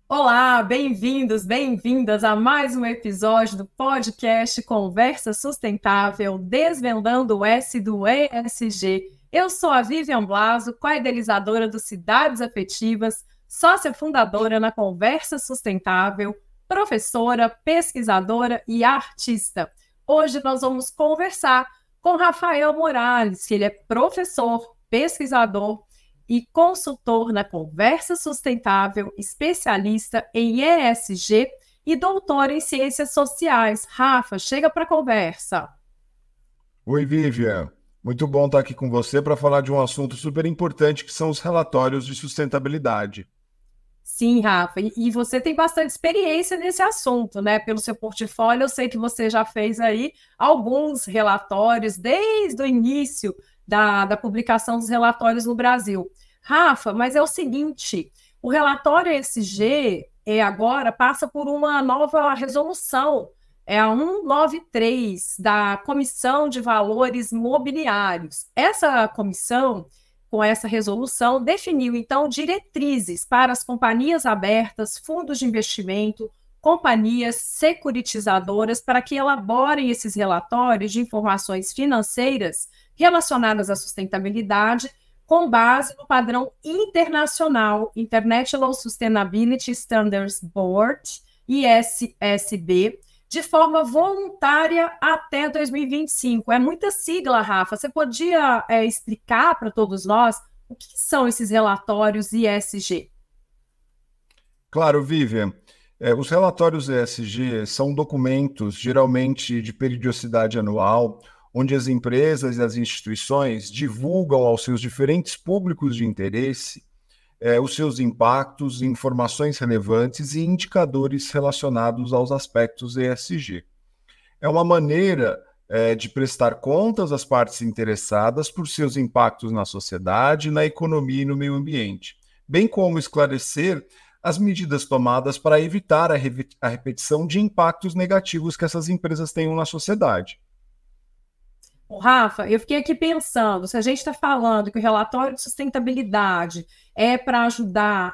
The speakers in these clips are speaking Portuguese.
Olá, bem-vindos, bem-vindas a mais um episódio do podcast Conversa Sustentável, desvendando o S do ESG. Eu sou a Vivian Blaso, co-idealizadora do Cidades Afetivas, sócia fundadora na Conversa Sustentável, professora, pesquisadora e artista. Hoje nós vamos conversar com Rafael Morales, que ele é professor, pesquisador e consultor na Conversa Sustentável, especialista em ESG e doutor em Ciências Sociais. Rafa, chega para a conversa. Oi, Vivian. Muito bom estar aqui com você para falar de um assunto super importante, que são os relatórios de sustentabilidade. Sim, Rafa, e você tem bastante experiência nesse assunto, né? Pelo seu portfólio, eu sei que você já fez aí alguns relatórios desde o início da publicação dos relatórios no Brasil. Rafa, mas é o seguinte, o relatório ESG agora passa por uma nova resolução, é a 193 da Comissão de Valores Mobiliários. Essa comissão, com essa resolução, definiu, então, diretrizes para as companhias abertas, fundos de investimento, companhias securitizadoras, para que elaborem esses relatórios de informações financeiras relacionadas à sustentabilidade, com base no padrão internacional International Sustainability Standards Board, ISSB, de forma voluntária até 2025. É muita sigla, Rafa. Você podia explicar para todos nós o que são esses relatórios ISG? Claro, Vivian. Os relatórios ESG são documentos, geralmente de periodicidade anual, onde as empresas e as instituições divulgam aos seus diferentes públicos de interesse os seus impactos, informações relevantes e indicadores relacionados aos aspectos ESG. É uma maneira de prestar contas às partes interessadas por seus impactos na sociedade, na economia e no meio ambiente, bem como esclarecer as medidas tomadas para evitar a repetição de impactos negativos que essas empresas tenham na sociedade. Rafa, eu fiquei aqui pensando, se a gente está falando que o relatório de sustentabilidade é para ajudar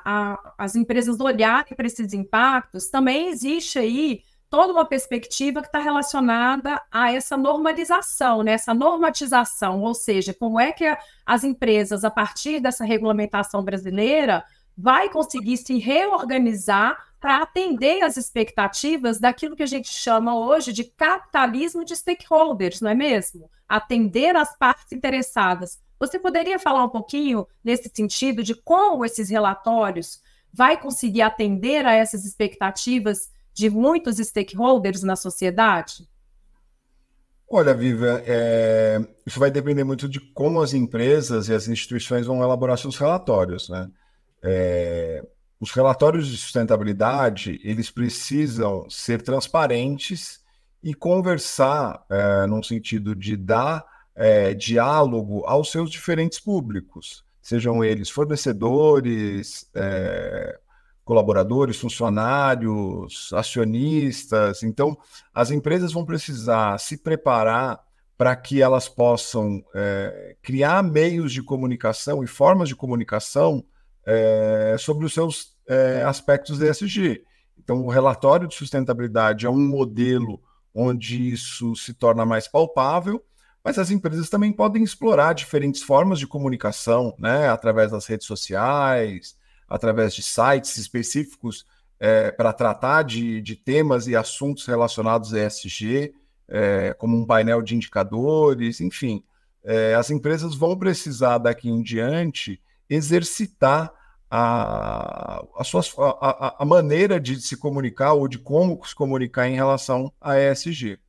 as empresas a olharem para esses impactos, também existe aí toda uma perspectiva que está relacionada a essa normalização, né? Essa normatização, ou seja, como é que as empresas, a partir dessa regulamentação brasileira, vai conseguir se reorganizar para atender às expectativas daquilo que a gente chama hoje de capitalismo de stakeholders, não é mesmo? Atender as partes interessadas. Você poderia falar um pouquinho nesse sentido de como esses relatórios vai conseguir atender a essas expectativas de muitos stakeholders na sociedade? Olha, Viva, isso vai depender muito de como as empresas e as instituições vão elaborar seus relatórios, né? Os relatórios de sustentabilidade, eles precisam ser transparentes e conversar no sentido de dar diálogo aos seus diferentes públicos, sejam eles fornecedores, colaboradores, funcionários, acionistas. Então, as empresas vão precisar se preparar para que elas possam criar meios de comunicação e formas de comunicação sobre os seus aspectos ESG. Então, o relatório de sustentabilidade é um modelo onde isso se torna mais palpável, mas as empresas também podem explorar diferentes formas de comunicação, né, através das redes sociais, através de sites específicos para tratar de temas e assuntos relacionados a ESG, como um painel de indicadores, enfim. As empresas vão precisar, daqui em diante, exercitar a maneira de se comunicar ou de como se comunicar em relação a ESG.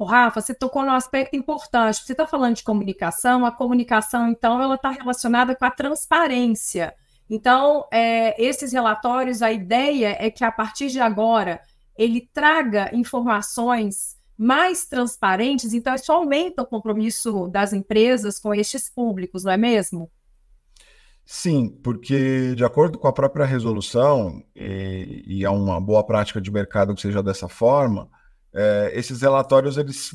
Rafa, você tocou num aspecto importante. Você está falando de comunicação, a comunicação, então, ela está relacionada com a transparência. Então, esses relatórios, a ideia é que, a partir de agora, ele traga informações mais transparentes, então isso aumenta o compromisso das empresas com estes públicos, não é mesmo? Sim, porque de acordo com a própria resolução, e é uma boa prática de mercado que seja dessa forma, esses relatórios eles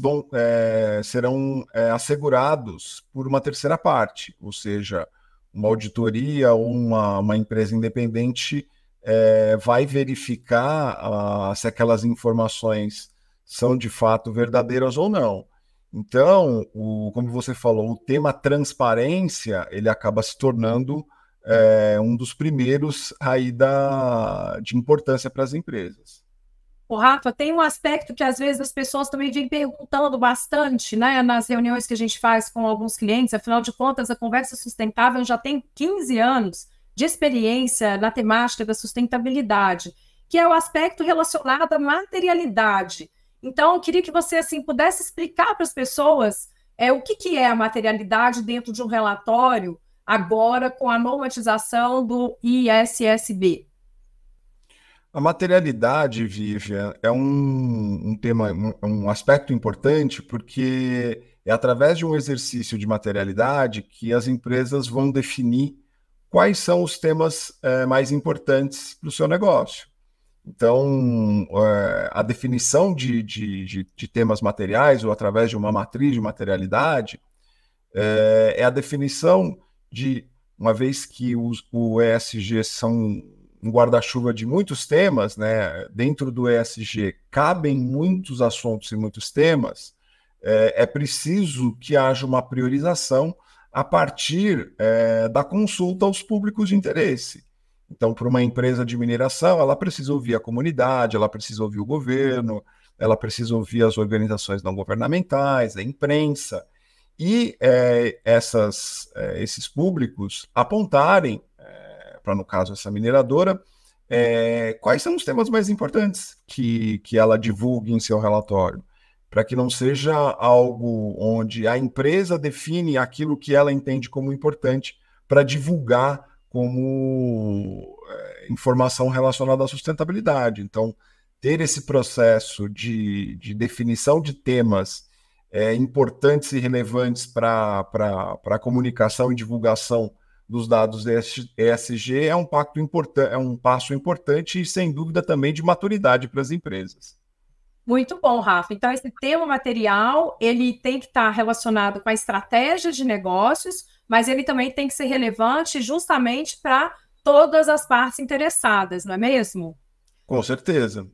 serão assegurados por uma terceira parte, ou seja, uma auditoria ou uma empresa independente vai verificar se aquelas informações são de fato verdadeiras ou não. Então, como você falou, o tema transparência ele acaba se tornando um dos primeiros aí de importância para as empresas. O Rafa, tem um aspecto que às vezes as pessoas também vêm perguntando bastante, né, nas reuniões que a gente faz com alguns clientes. Afinal de contas, a Conversa Sustentável já tem 15 anos de experiência na temática da sustentabilidade, que é o aspecto relacionado à materialidade. Então, eu queria que você assim pudesse explicar para as pessoas o que é a materialidade dentro de um relatório agora com a normatização do ISSB. A materialidade, Vivian, é um tema, um aspecto importante, porque é através de um exercício de materialidade que as empresas vão definir quais são os temas mais importantes para o seu negócio. Então, a definição de temas materiais, ou através de uma matriz de materialidade, é a definição de, uma vez que o ESG são um guarda-chuva de muitos temas, né? Dentro do ESG cabem muitos assuntos e muitos temas, é preciso que haja uma priorização a partir da consulta aos públicos de interesse. Então, para uma empresa de mineração, ela precisa ouvir a comunidade, ela precisa ouvir o governo, ela precisa ouvir as organizações não governamentais, a imprensa, e esses públicos apontarem para, no caso, essa mineradora, quais são os temas mais importantes que ela divulgue em seu relatório, para que não seja algo onde a empresa define aquilo que ela entende como importante para divulgar como informação relacionada à sustentabilidade. Então, ter esse processo de definição de temas importantes e relevantes para a comunicação e divulgação dos dados ESG é um passo importante e, sem dúvida, também de maturidade para as empresas. Muito bom, Rafa. Então, esse tema material, ele tem que estar relacionado com a estratégia de negócios, mas ele também tem que ser relevante justamente para todas as partes interessadas, não é mesmo? Com certeza.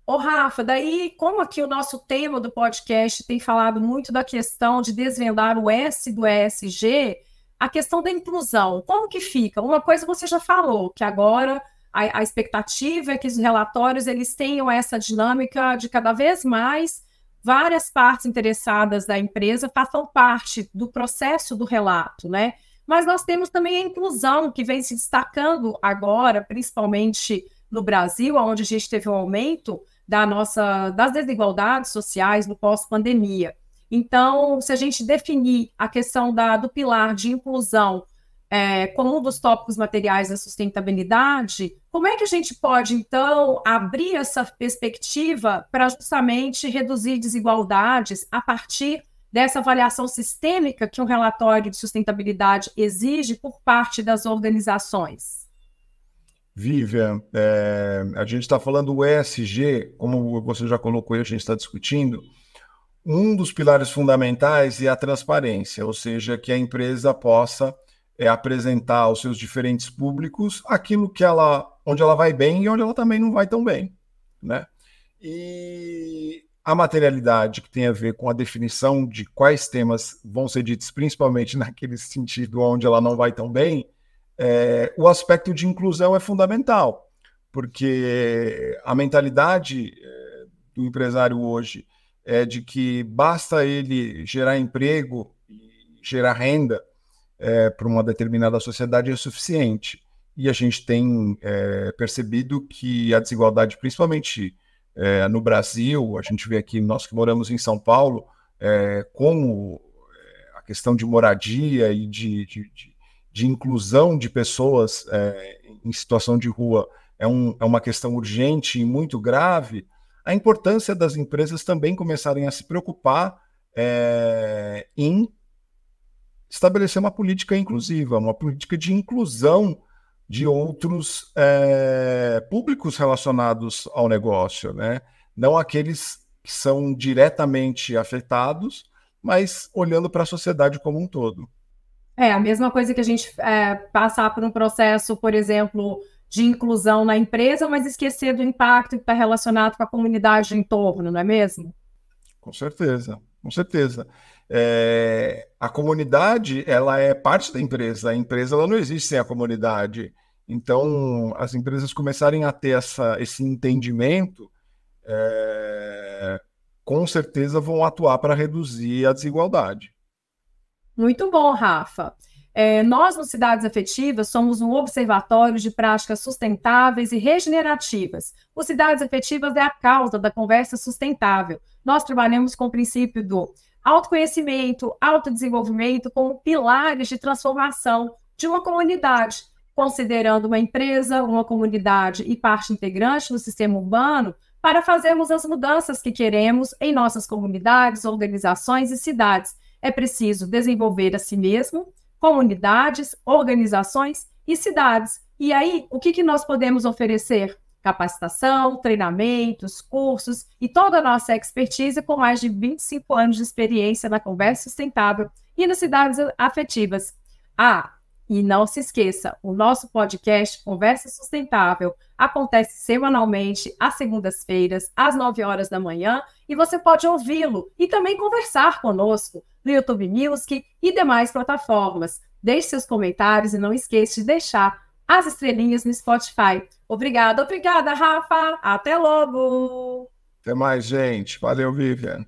Ô, Rafa, daí, como aqui o nosso tema do podcast tem falado muito da questão de desvendar o S do ESG, a questão da inclusão, como que fica? Uma coisa você já falou, que agora a expectativa é que os relatórios eles tenham essa dinâmica de cada vez mais várias partes interessadas da empresa façam parte do processo do relato, né? Mas nós temos também a inclusão, que vem se destacando agora, principalmente no Brasil, onde a gente teve um aumento das desigualdades sociais no pós-pandemia. Então, se a gente definir a questão do pilar de inclusão como um dos tópicos materiais da sustentabilidade, como é que a gente pode, então, abrir essa perspectiva para justamente reduzir desigualdades a partir dessa avaliação sistêmica que um relatório de sustentabilidade exige por parte das organizações? Vivian, a gente está falando do ESG, como você já colocou e a gente está discutindo, um dos pilares fundamentais é a transparência, ou seja, que a empresa possa apresentar aos seus diferentes públicos aquilo onde ela vai bem e onde ela também não vai tão bem, né? E a materialidade, que tem a ver com a definição de quais temas vão ser ditos, principalmente naquele sentido onde ela não vai tão bem, o aspecto de inclusão é fundamental, porque a mentalidade do empresário hoje é de que basta ele gerar emprego e gerar renda para uma determinada sociedade é suficiente. E a gente tem percebido que a desigualdade, principalmente no Brasil, a gente vê aqui, nós que moramos em São Paulo, como a questão de moradia e de inclusão de pessoas em situação de rua é uma questão urgente e muito grave, a importância das empresas também começarem a se preocupar em estabelecer uma política inclusiva, uma política de inclusão de outros públicos relacionados ao negócio, né? Não aqueles que são diretamente afetados, mas olhando para a sociedade como um todo. É a mesma coisa que a gente passar por um processo, por exemplo, de inclusão na empresa, mas esquecer do impacto que está relacionado com a comunidade em torno, não é mesmo? Com certeza, com certeza. A comunidade, ela é parte da empresa. A empresa, ela não existe sem a comunidade. Então, as empresas começarem a ter esse entendimento, com certeza vão atuar para reduzir a desigualdade. Muito bom, Rafa. Nós, no Cidades Afetivas, somos um observatório de práticas sustentáveis e regenerativas. O Cidades Afetivas é a causa da conversa sustentável. Nós trabalhamos com o princípio do autoconhecimento, autodesenvolvimento como pilares de transformação de uma comunidade, considerando uma empresa, uma comunidade e parte integrante do sistema urbano para fazermos as mudanças que queremos em nossas comunidades, organizações e cidades. É preciso desenvolver a si mesmo, comunidades, organizações e cidades. E aí, o que nós podemos oferecer? Capacitação, treinamentos, cursos e toda a nossa expertise com mais de 25 anos de experiência na conversa sustentável e nas cidades afetivas. E não se esqueça, o nosso podcast Conversa Sustentável acontece semanalmente às segundas-feiras, às 9 horas da manhã, e você pode ouvi-lo e também conversar conosco no YouTube Music e demais plataformas. Deixe seus comentários e não esqueça de deixar as estrelinhas no Spotify. Obrigada, Rafa. Até logo! Até mais, gente. Valeu, Vivian.